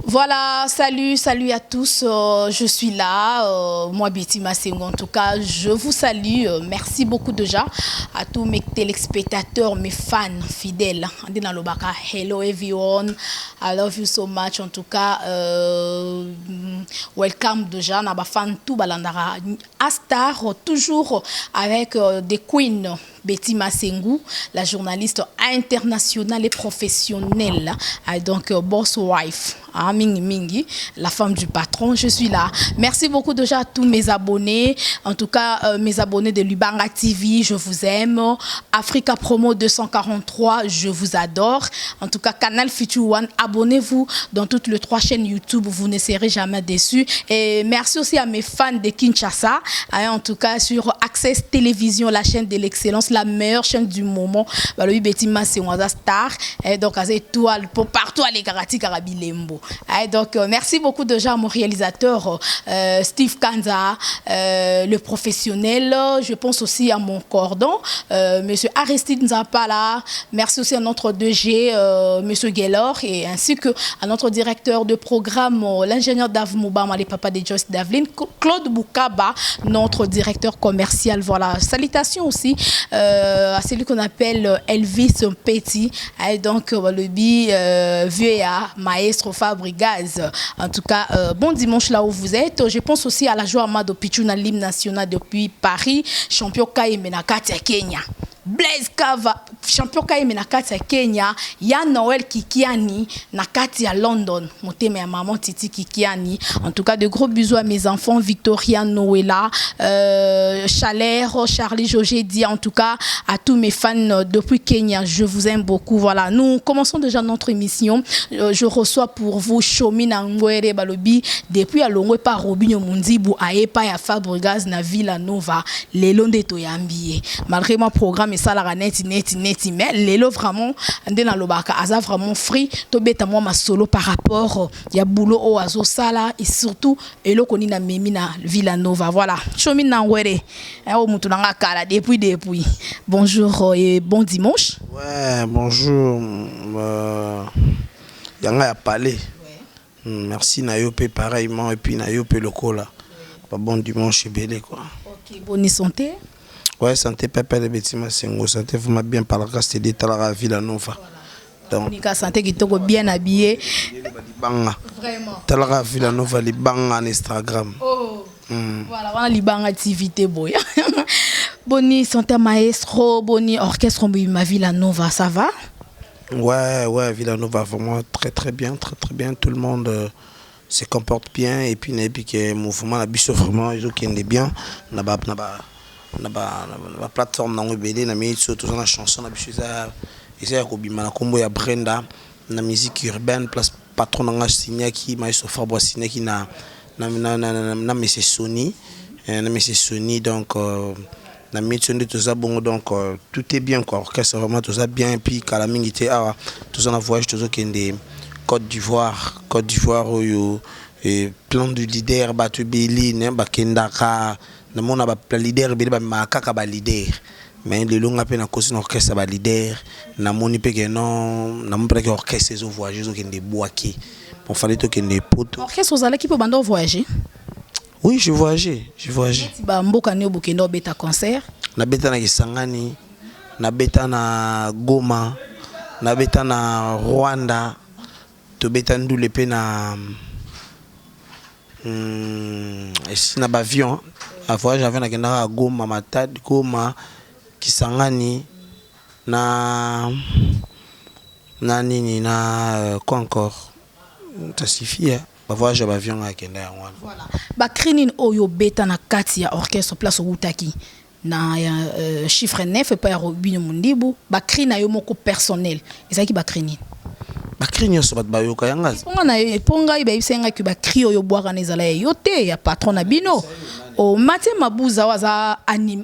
Voilà, salut à tous, je suis là, moi Betty Masengo en tout cas, je vous salue, merci beaucoup déjà à tous mes téléspectateurs, mes fans fidèles, hello everyone, I love you so much en tout cas, welcome déjà, na ba fan tout balandara, Astar, toujours avec des queens, Betty Masengo, la journaliste internationale et professionnelle, donc boss wife, Mingi Mingi, la femme du patron, je suis là. Merci beaucoup déjà à tous mes abonnés, en tout cas mes abonnés de Lubanga TV, je vous aime. Africa Promo 243, je vous adore. En tout cas, Canal Future One, abonnez-vous dans toutes les 3 chaînes YouTube, vous ne serez jamais déçus. Et merci aussi à mes fans de Kinshasa, en tout cas sur Access Télévision, la chaîne de l'excellence, la meilleure chaîne du moment. Le Betty Masengo Star, donc étoile pour partout à l'Egarati Karabilembo. Donc merci beaucoup déjà à mon réalisateur Steve Kanza, le professionnel. Je pense aussi à mon cordon, monsieur Aristide Nzapala. Merci aussi à notre 2G, monsieur Gaylor, et ainsi que à notre directeur de programme, l'ingénieur Dav Moubama, les papas de Joyce Davlin, Claude Boukaba, notre directeur commercial. Voilà, salutations aussi à celui qu'on appelle Elvis Petit, donc le VA, maestro Fabrigaz. En tout cas, bon dimanche là où vous êtes. Je pense aussi à la joie Amado Pichuna, l'hymne national depuis Paris, champion Kaimenakati à Kenya. Blaise Kava, champion Kaime nakati ya Kenya, ya Noël Kikiani nakati ya London, motema ya maman Titi Kikiani. En tout cas, de gros bisous à mes enfants, Victoria, Noëlla, Chalère, Charlie, Jogé, dit en tout cas à tous mes fans depuis Kenya, je vous aime beaucoup. Voilà, nous commençons déjà notre émission. Je reçois pour vous Chomi Nangwere Balobi depuis à Longwe par Robinho Mundibu à Epa ya Fabregas na Villa Nova, les Londe Toyambié. Malgré mon programme ça la net mais lelo vraiment ndena lobaka aza vraiment free to beta moi ma solo par rapport ya boulot au azo sala et surtout eloko ni na memi na Villanova. Voilà, Chomi Nangwere o mutu nanga kala depuis bonjour et bon dimanche. Ouais, bonjour, yanga ya palais. Merci Nayope pareillement et puis Nayope lokola. Bon dimanche belé quoi. OK, bonne santé. Ouais, santé papa de Betty Masengo, santé vraiment bien par la caste de la Villanova. Donc Nika santé qui est bien habillé. Vraiment. Talara Villanova li banga en Instagram. Oh. Voilà, on a li banga activité boy. Boni santé maestro, boni orchestre ma Villanova, ça va? Ouais, Villanova vraiment très bien, très bien, tout le monde se comporte bien et puis que mouvement la biso vraiment ils ont bien na plateforme na ngobele na mitso tout na chanson na biso eza ko bima na kombo ya Brenda na musique urbaine place patron na Signaki maestro Fabro Signaki na Monsieur Sony donc na mitso de tout ça bon donc tout est bien quoi, orchestre vraiment tout ça bien et puis kalamingi te awa tout ça na voyage tout ça kende Côte d'Ivoire et plan de leader batu Beline bakendaka na mona ba leader bele ba makaka ba leader mais le long appel na cause orchestre ba leader na moni pe que non na mon que orchestre zo voyager zo kende boaki bon fallait to kende poto orchestre aux allez qui peut bando voyager. Oui, je voyageais ba mboka ne bokendo beta concert na beta na Kisangani na beta na Goma na beta na Rwanda to beta ndule pe na ici na avion à voyage avec na kenda à Goma Matadi Goma Kisangani na nini na quoi encore ça suffit ba voyage à avion à kenda ya wana. Voilà, ba krinin oyo beta na kati ya orchestre place Outaki na chiffre 9 pa ya Robinho Mundibu ba krina yo moko personnel ezaki ba krinin bakrinyo so bat bayoka yanga ponga iba isenga ki bakri oyo bwaka na ezala yote ya patron na bino o Mathieu Mabuza waza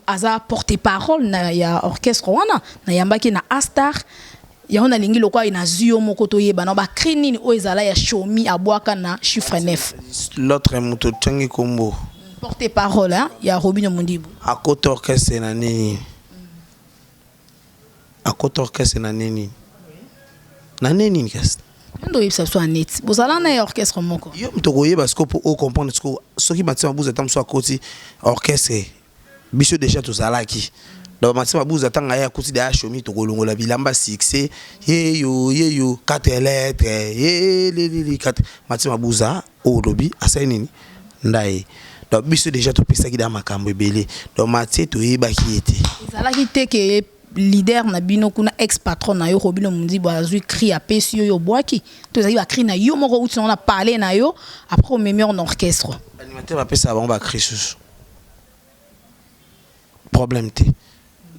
aza porte parole na ya orchestre wana na yambaki na Astar ya ona lingi lokwa ina zuyo moko to yeba na bakri nini o ezala ya Chomi abwaka na chiffre 9 l'autre moto tangi kombo porte parole hein ya Robinho Mundibu à côté orchestre na nini à côté orchestre na nini na nini kasi ndo yebisa so net bozala na orchestre moko yo mtokoye parce que pour comprendre ce qui Mathieu Mabouza tam so akoti orchestre biso déjà tozalaki donc Mathieu Mabouza tanga ya koti da shomi tokolongola bilamba succès yeyo 4 lettres les 4 Mathieu Mabouza o lobi asa nini ndai donc biso déjà to pesa ki da makambo ebele donc Mathieu to yebaki ete ezalaki te ke leader na bino kuna ex patron na yo Robino Mundibo azui cri a pesi yo boaki to ezali ba cri na yo moko uti on a parlé na yo après au même en orchestre animateur va pesa ba cri sous problème te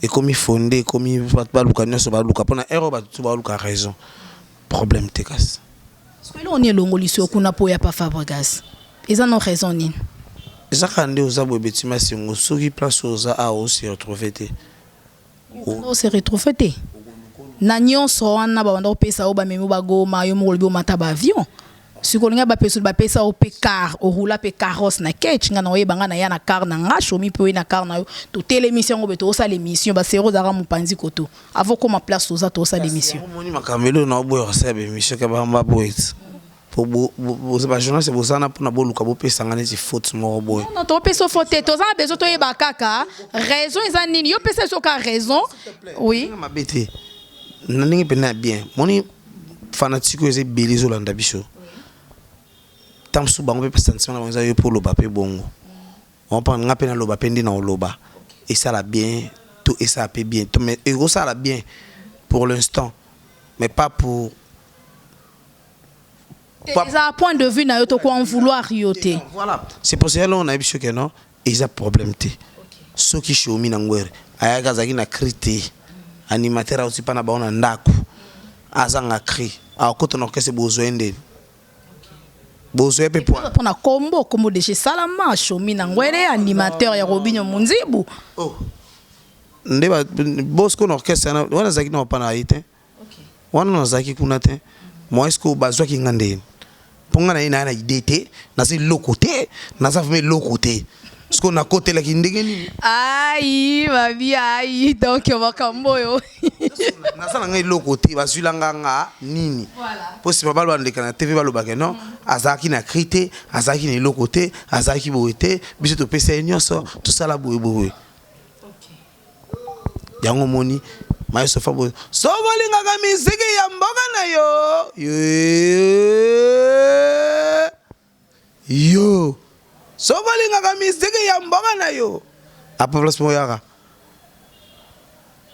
et comme il fondé comme il va luka nyoso ba luka pona erreur ba tu ba luka raison problème te kas parce que là on est longolisi kuna po ya pa Fabregas eza no raison ni eza kande oza bo betima singo soki place oza a aussi retrouver te on se retrouve te na nyonso wana ba banda opesa o ba memi ba goma yo mo lobi o mata ba avion sikolinga ba pesa o pe car o roula pe carrosse na ketch nga na oyebanga na ya na car na nga shomi pe na car na yo to télémission ngo beto osa l'émission ba sero zara mupanzi koto avant comme place oza to osa l'émission moni makamelo na obo ya be mission ka ba mba boit pour vous ba journaliste vous sana pour na boluka bo pesa ngane ti faute mo boy non to pesa faute to za bezo to yeba kaka raison eza nini yo pesa so ka raison oui ma bête na ningi pena bien moni fanatique eze belizo landa biso tam su bango pe sentiment na bango yo pour loba pe bongo on prend nga pe na loba pe ndi na loba et ça la bien tout et ça peut bien mais et ça la bien pour l'instant mais pas pour ça point de vue na yo to ko en vouloir yote voilà c'est pour ça là on a vu que non ils a problème te ceux qui chomi na ngwere aya kazaki na crité animateur aussi pas na ba on ndako azanga cri a koto na kese bozoende bozo pe pour na combo de chez Salama chomi na ngwere animateur ya Robinho Munzibu oh ndeba bosco na orchestre na wana zaki na pa na ite wana na zaki kuna te moi est-ce que bazwa ki ngande ponga na ina na idée na c'est l'autre côté na ça fait l'autre côté parce qu'on a côté la ki ndenge ni aïe ma vie aïe donc on va kamboyo na ça na l'autre côté bazula nganga nini voilà possible ba ndeka na TV ba lobaka non azaki na crité azaki na l'autre côté azaki boete biso to pesa nyonso tout ça la boye OK yango moni Maestro Fabo so bolinga ka miziki ya mboka na yo so bolinga ka miziki ya mboka na yo apa plus moyaka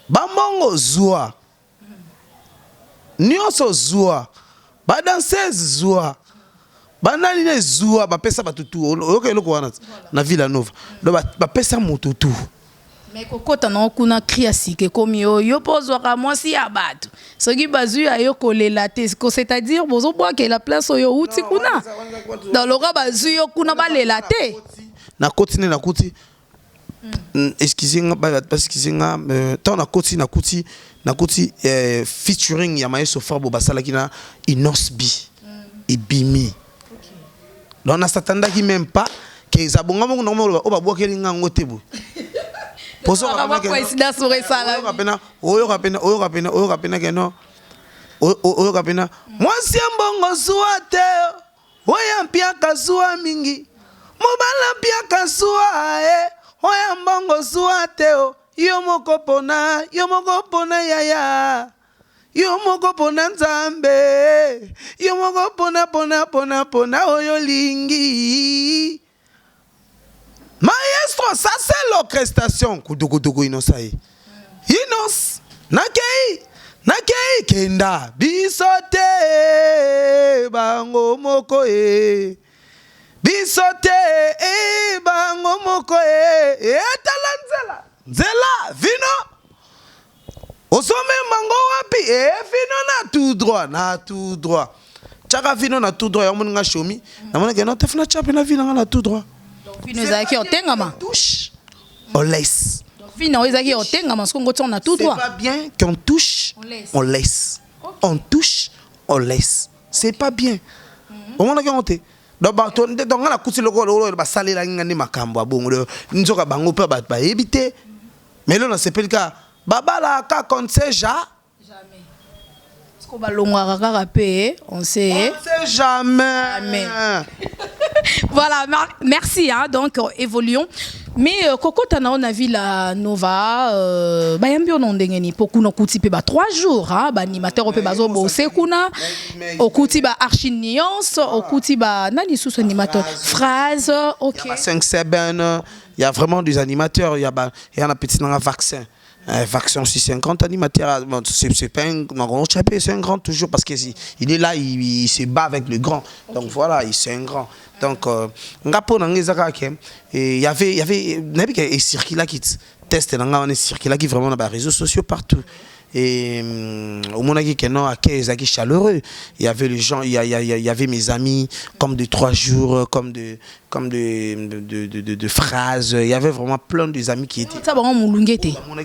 bamongo zua nyonso zua ba danseuse zua banani ne zua ba pesa batutu oyoka eloko wana na Villa Nova do ba pesa mututu mais kokota na kuna cria sike comme yo pozwaka mwasi ya bato soki bazu ya yo kolela te c'est-à-dire bozo boire que la place yo uti kuna dans le cas bazu yo kuna balela te na kotine na kuti excusez-moi parce que tant na kuti featuring ya Maestro Fabo basala kina Inosbi ibimi donc na satanda ki même pas que zabonga mongo na mo ba boire que ngango tebu poso ka coïncidence sur ça oyo kapena keno oyo kapena mwasi mbongo suwa te oya mpia kasua mingi mobala mpia kasua oya mbongo suwa te yo moko pona yaya yo moko pona nzambe yo moko pona oyo lingi Maestro, ça c'est l'orchestration. Kudukuduku inosai. Inos. Nakei kenda. Bisote bango moko Bisote bango moko Talanzela. Nzela vino. Osome mango wapi vino na tout droit. Chaka vino na tout droit. Yamu nga shomi. Namona ke no tefuna chape na vino na tout droit. Vino zaki otengama touche on laisse vino zaki otengama parce qu'on a tout droit c'est pas bien qu'on touche on laisse okay. On touche on laisse c'est pas bien on a monté donc on a couti le ba salela ngani makambo abongo nzoka bango pe ba éviter mais là c'est pas le cas babala ka qu'on sait jamais On sait jamais. Amen. Voilà, merci. Hein, donc, évoluons. Mais Coco Tana, on a vu la Nova. Bayambi on ndengeni poku no kuti pe ba 3 jours. Hein, ba animateur pe bazo bosser kuna. Okuti ba archinions, okuti ba nani sous animateur. Phrase, ok. Il y a 5-7 il y a vraiment des animateurs. Il y a un petit vaccin. Vaccin aussi, c'est un grand animateur. C'est pas un grand chapitre, c'est un grand toujours parce qu'il est là, il se bat avec le grand. Donc voilà, c'est un grand. Donc, il y avait un circuit qui teste, un circuit qui vraiment dans les réseaux sociaux partout. Et au moment où chaleureux, il y avait les gens, il y avait mes amis comme de 3 jours, comme de phrases. Il y avait vraiment plein de amis qui étaient.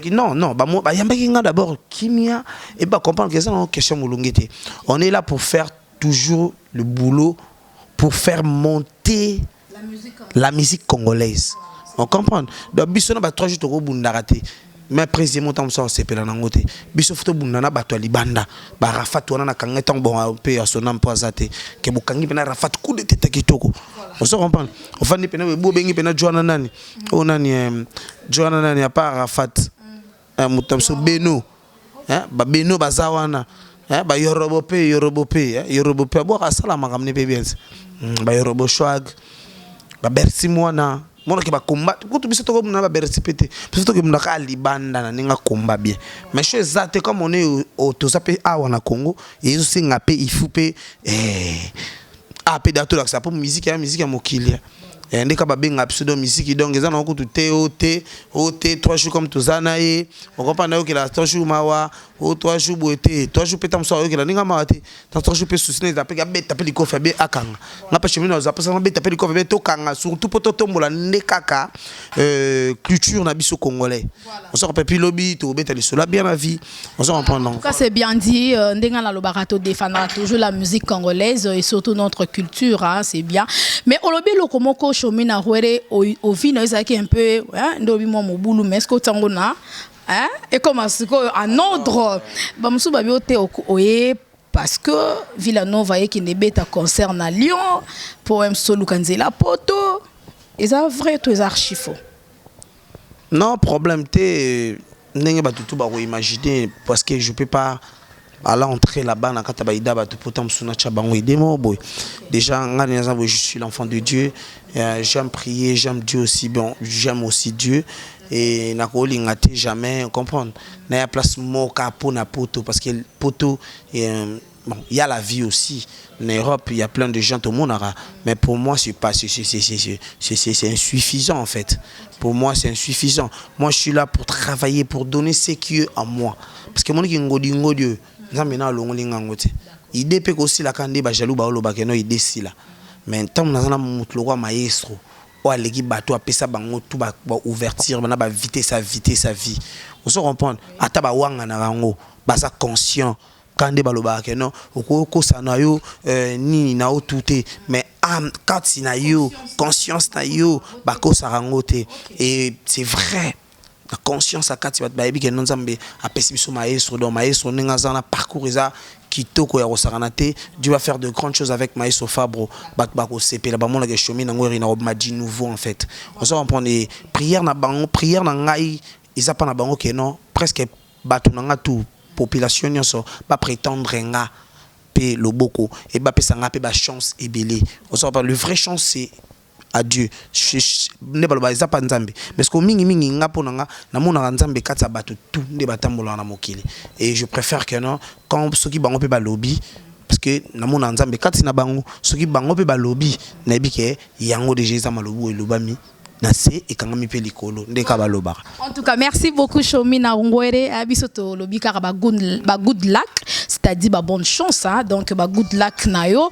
Non, d'abord Kimia et comprendre que c'est une question mulungete. On est là pour faire toujours le boulot pour faire monter la musique congolaise. On comprend. Donc bisona ba 3 jours to bundaraté. Mais président tam so sepela nangote biso foto bunana bato libanda ba rafat wana na kanga tang bon pe asonam poisate ke bukangi pena rafat coup de tête kitoko on se comprend on fani pena we bobengi pena joana nani o nani joana nani a pas rafat mutam so beno ba beno bazawana ba yorobo pe bo asala makamne pe bien ba yorobo swag ba bersi mwana mon qui va combattre quand tu biso to comme na ba bertipete biso to comme na ka libanda na ninga combat bien mais chez zate comme on est au tozape awa na Congo et aussi ngapé il faut pe pe dato la ça pour musique ya mokili et ndeka ba benga pseudo musique donc ezana ko tu ot 3 jours comme tozana e on comprend que la 3 jours mawa o 3 jours boete 3 jours petam so que la ninga mawate 3 jours pe susine za pe beta pe likofa be akanga ngapa chemino za pesa beta pe likofa be to kanga surtout poto tombola ndekaka culture na biso congolais on se rappelle pilobi to beta lisola bien la vie on se comprend donc ça c'est bien dit ndenga na lobarato défendra toujours la musique congolaise et surtout notre culture hein, c'est bien mais olobi lokomoko chomina rwere au vino ezaki un peu ndobi mo mobulu mais est-ce que tangona hein et comme en ordre bamusu babiote oye parce que Villanova qui ne beta concerne à Lyon poème solo kanzela poto et ça vrai tous archives non problème té ndenge batutu ba imaginer parce que je peux pas à l'entrée là-bas na kata baida batu potam suna chabango idemo boy déjà je suis l'enfant de Dieu j'aime prier j'aime Dieu aussi bon j'aime aussi Dieu et na ko lingate jamais comprendre na ya place moka po na poto parce que poto bon il y a la vie aussi en Europe il y a plein de gens tout le monde mais pour moi c'est pas c'est insuffisant en fait pour moi c'est insuffisant moi je suis là pour travailler pour donner ce qui est en moi parce que mon qui ngodi nzamena longolinga ngote idée pe aussi la kande ba jalou ba oloba keno idée si là mais tant nazana mutu lokwa maestro o aleki bato apesa bango tout ba ouverture bana ba vitesse sa vie on se comprendre ata ba wanga na rango ba sa conscient kande baloba keno okoko sana yo nini na o touté mais quand na yo conscience na yo ba ko sa rangote et c'est vrai la conscience à kati ba ebi ke nzambe apesi biso maestro donc maestro ninga zana parcours eza kitoko ya rosaranate Dieu va faire de grandes choses avec maestro Fabro ba ko sepela ba mona ke chomi na ngori na obmadi nouveau en fait on se comprend les prières na bango prière na ngai eza pa na bango ke non presque batu na nga tout population nyonso ba prétendre nga pe loboko et ba pesa nga pe ba chance ebele on se comprend le vrai chance c'est à Dieu ne baloba eza pa nzambe parce que mingi nga pona nga na mona nzambe katsa bato tout nde batambola na mokili et je préfère que non quand ceux qui bango pe ba lobby parce que na mona nzambe katsi na bango ceux qui bango pe ba lobby na bike yango déjà za malobu elobami nase et kangami pe likolo ndeka baloba. En tout cas merci beaucoup Chomi na ngwere abisoto lobi kara ba good luck c'est-à-dire ba bonne chance hein? Donc ba good luck na yo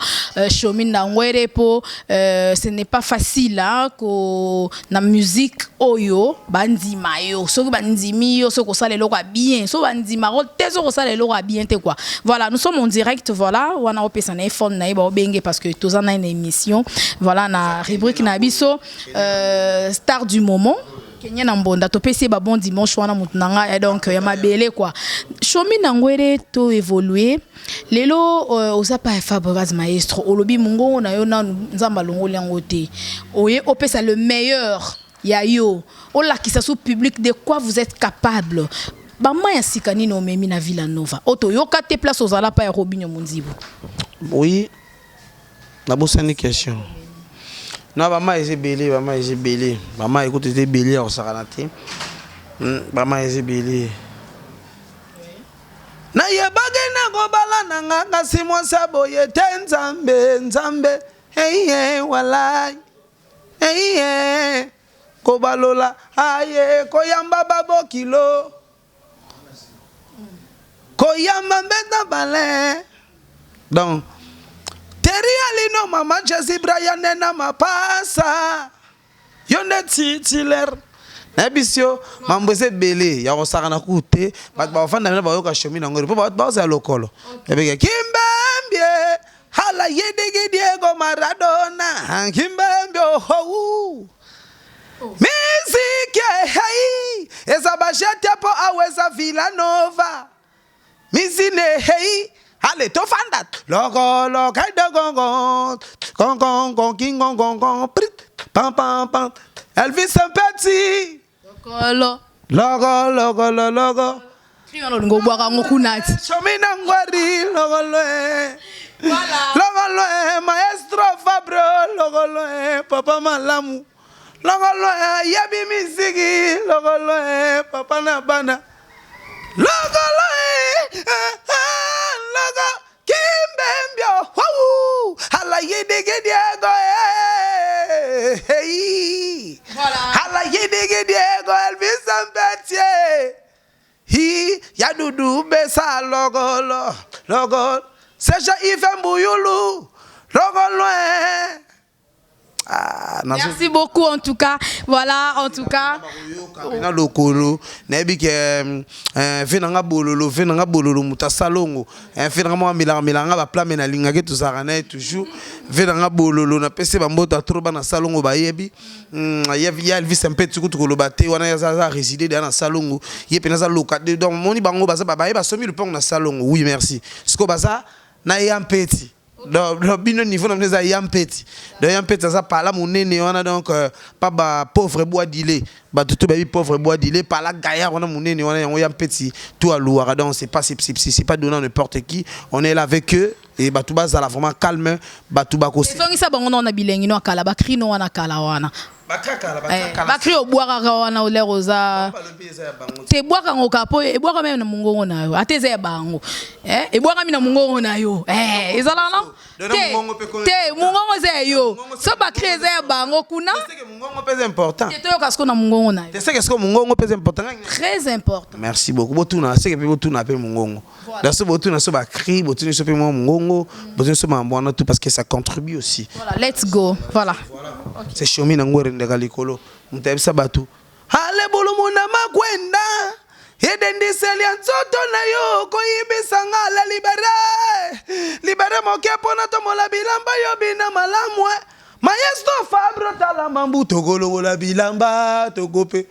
Chomi na ngwere po ce n'est pas facile hein ko na musique oyo bandima yo so bandimi yo so ko sala loko bien so bandima ro tezo ko sala loko bien te quoi. Voilà nous sommes en direct voilà wana opesa na iPhone na iba obenge parce que tozana une émission voilà na rubrique na biso star du moment Kenya na mbonda to pesi ba bon dimanche wana mutunanga donc ya mabele quoi. Chomi nangwere to évoluer. Lelo oza pa Fabregas maestro olobi mungo na yo na nzamba longo liango te. Oye opesa le meilleur ya yo. Ola kisa sous public de quoi vous êtes capable. Bama ya sikani no memi na Villanova. Oto yoka te place ozala pa ya Robinho Munzibu. Oui. Na bosani question. Non, maman est belé, maman est belé. Maman écoute, était belé au Saranati. Maman est belé. Na ye bagena go balana nga simon sabo ye tenzambe nzambe. Hey walai. Hey ko balola aye ko yamba babo kilo. Ko yamba mbeta bale. Donc Terialino mama Jesse Brian na mapasa. Yonde titiler. Nabisio mambose belé ya osaka na kute bat ba fanda na ba yoka shomi na ngori po ba za lokolo. Ebeke kimbambie hala yedege Diego Maradona. Kimbambie ho. Music hey eza bajete po aweza Villanova. Mizine hey. Allez, to fandat. Logo, kaida gongon. Gongon, king gongon. Pam pam pam. Elvis un petit. Logo. Trio no ngo bwaka ngokunati. Chomina ngwari logo. Voilà. Logo, maestro Fabro logo. Papa Malamu. Logo, yabi misigi logo. Papa Nabana. Logo. Logo kimbembyo woo hala yedege Diego hey hala yedege Diego Elvis Ambetier hi yadudu besa logo seja ifembuyulu logo loin. Merci beaucoup en tout cas. Voilà, en tout cas. Na lokolo na bi ke finanga bololo mutasalongo finanga mo milanga ba plan na linga ke tuzaka na toujours finanga bololo na pese ba mbota trop ba na salongo ba yebi ya Elvis un peu tukutu koloba te wana ya za résider dans salongo ye pena za loka donc moni bango ba ba somi le pont na salongo. Oui merci siko baza na ya mpeti le bino niveau na mneza yampeti donc yampeti ça par là monene wana donc pas ba pauvre bois dilé ba tout ba pauvre bois dilé par là gaillard wana monene wana yango yampeti tout à louara donc c'est pas donnant n'importe qui, on est là avec eux et ba tout bazala vraiment calme ba tout ba ko c'est ça bango na bilengi no kala ba krino wana kala wana ba krio boira wana ole rosa te boira ngoka po e boira même na mungongo na yo ateze ya bango e boira mi na mungongo na yo ezala non te mungongo ze yo so ba kreze ya bango kuna c'est que mungongo pèse important te to kasko na mungongo na yo c'est que est-ce que mungongo pèse important très important. Merci beaucoup botuna c'est que botuna pe mungongo dans ce botuna so ba cri botuna so pe mungongo botuna so ba mbona tout parce que ça contribue aussi. Voilà, let's go. Voilà. C'est chomi na ngore ndeka likolo mutebisa batu ale bulumu na makwenda yedendi seli nzoto na yo ko yibisa ngala libere moke pona to mola bilamba yo bina malamwe maestro Fabro tala mambu togolo wala bilamba togope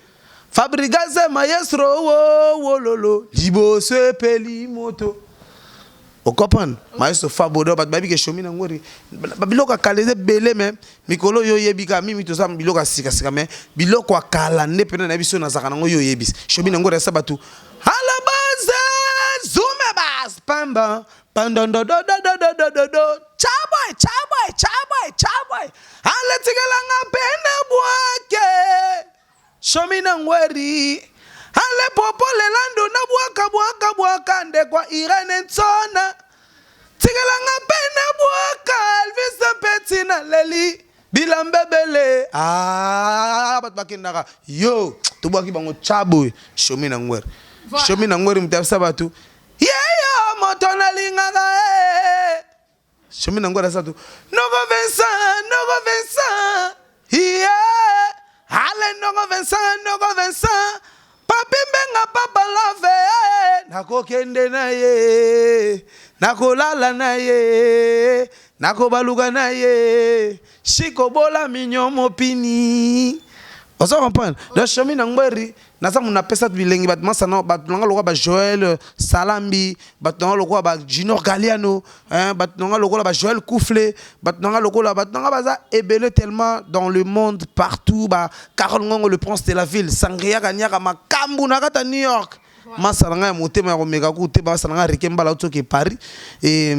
Fabregas maestro wo lolo liboso peli moto au copain maestro Fabro bat babi ke chomi na ngori biloko kaleze belé mais mikolo yo yebika mimi to sam biloko sika mais biloko akala ne pena na biso na zakana ngo yo yebis chomi na ngori sabatu ala baza zume bas pamba pandondo do chaboy ala tigala ngapenda bwake chomi na ngori ale popo lelando na bwaka nde kwa Irene Nsona tigala ngapenda bwaka Elvis Petit na leli bilambebele bat bakindaka yo to bwaki bango chabo chomi na ngweri mtafisa batu yeyo moto na lingaka chomi na ngweri satu nogo Vincent yeah ale nogo Vincent papi mbenga papa lave nakokende na ye nakolala na ye nakobaluka na ye shiko bola minyo mopini oza comprendre donc Chomi Nangweri naza muna pesa bilengi bat masana bat nanga lokwa ba Joël Salambi bat nanga lokwa ba Junior Galiano bat nanga lokwa ba Joël Kouflé bat nanga lokwa bat nanga baza ebele tellement dans le monde partout ba Carole Ngongo le prince de la ville Sangria Kanyaka makambu na kata New York masana ya motema ya komeka ku te ba masana rekemba la toke Paris et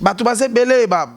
batu baza ebele ba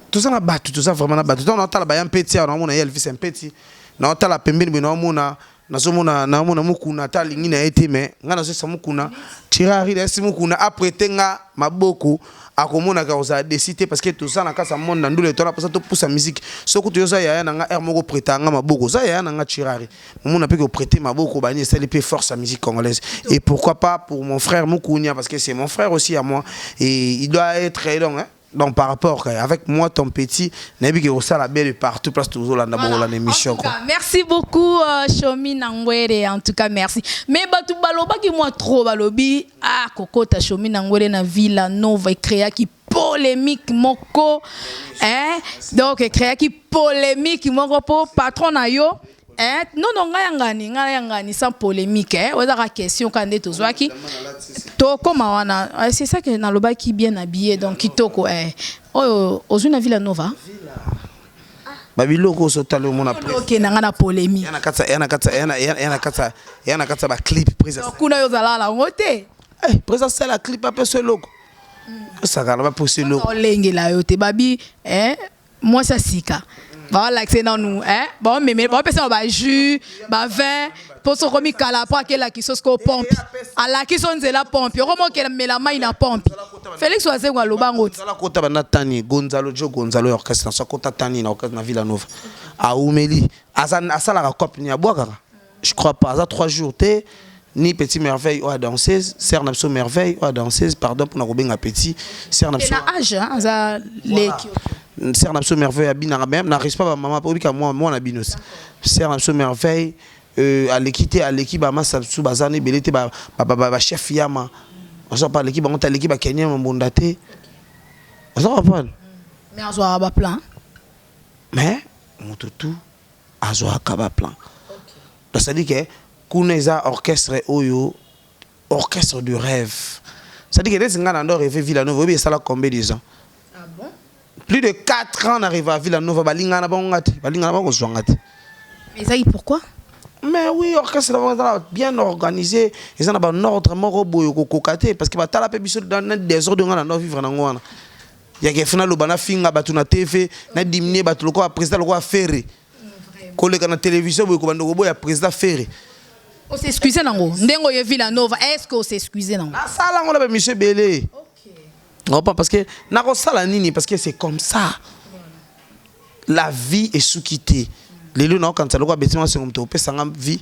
tout ça na batu tout ça vraiment na batu on entend la ba petit on mona Elvis un petit na otala pembeni bino mona nazomona na mona mukuna ta lingi na été mais nga nazo sa mukuna tirari la si mukuna après tenga maboko akomona ka oza décider parce que tout ça na kasa monde na ndule tola parce que to poussa musique soko to yoza ya na nga air moko prêter nga maboko ça ya na nga tirari mona pe ko prêter maboko bani ça les force la musique congolaise et pourquoi pas pour mon frère Mukunya parce que c'est mon frère aussi à moi et il doit être long hein. Donc par rapport avec moi ton petit nabi que ça la belle partout place toujours là dans l'émission quoi. Merci beaucoup Chomi Nangwere en tout cas merci. Mais batu baloba ki moi trop balobi kokota Chomi Nangwere na Villa Nova créa qui polémique moko donc créa qui polémique moko po patron na yo non ngayangani sans polémique oza ka question quand est tozwaki to koma wana c'est ça que na loba qui bien habillé donc kitoko ozuna Villa Nova babiloko so talo mona OK nanga na polémique yana katsa ba clip présence kuna yo zala la ngote présence la clip après ce logo ça ka ba poser logo olenge la yo te babi moi ça sika voilà c'est dans nous bon mais bon personne ba jus ba vin pour se remis kala pour que la qui sauce ko pompe à la qui sonne la pompe comment que mais la main na pompe Félix Oazé wa lobango la kota ba natani Gonzalo orchestre ça kota tani na orchestre na Villa Nova a Oumeli asala ka cop ni abwaka je crois pas ça 3 jours té ni petit merveille ou à danseuse sert napso merveille ou à danseuse pardon pour na kobenga petit sert napso na âge ça les sert napso merveille abina même na respect ba maman pour bika moi na binos sert napso merveille à l'équité à l'équipe ba massa sous bazane belete ba chef yama on sort pas l'équipe on ta l'équipe ba Kenya mbondate on sort pas mais on soit ba plan mais mututu azoa ka ba plan donc ça dit que kuneza orchestre oyo orchestre de rêve ça dit que les ngana ndo rêver Villa Nova obi ça la combien de ans ah bon plus de 4 ans n'arrive à Villa Nova balingana bangati balingana bango zwangati mais ça pourquoi mais oui orchestre bien organisé ils en a un ordre moko boyo kokokate parce que ba tala pe biso dans des ordres ngana ndo vivre na ngwana ya ke fina lo bana finga batu na TV na diminuer batu loko président loko affaire koleka na télévision boyo ko bando boya président Ferré. On s'excuse nango ndengo ye Villa Nova est-ce que on s'excuse nango na sala ngona ba monsieur Belé OK non pas parce que na ko sala nini parce que c'est comme ça la vie est sous-quittée les lieux na quand ça loko betima se ngomto pesa ngam vie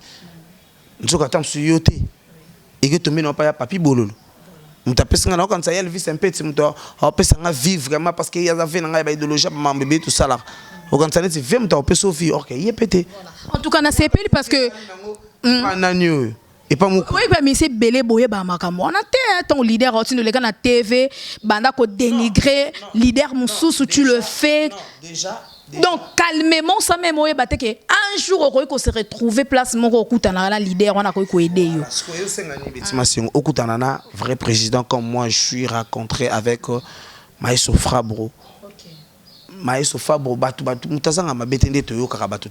nzoka tam su yote et que tomber non pas ya papi bololo mta pesa ngana quand ça y a Elvis un petit mto a pesa nga vivre vraiment parce que y a fait nga ba idéologie ba bébé tout ça là au quand ça net c'est mta pesa vie OK y est pété en tout cas na CPL parce que et pas mon oui mais c'est belé boye ba makambo on a ton leader otino le na TV banda ko dénigrer leader mususu tu le fais déjà donc calmement ça même oye baté que un jour on se retrouver place moko okutana na leader on a ko aider yo parce que yo sengani betima sengo okutana na vrai président comme moi je suis rencontré avec Maïso Frabro OK Maïso Frabro batu mutazanga mabetende to yo kaka batu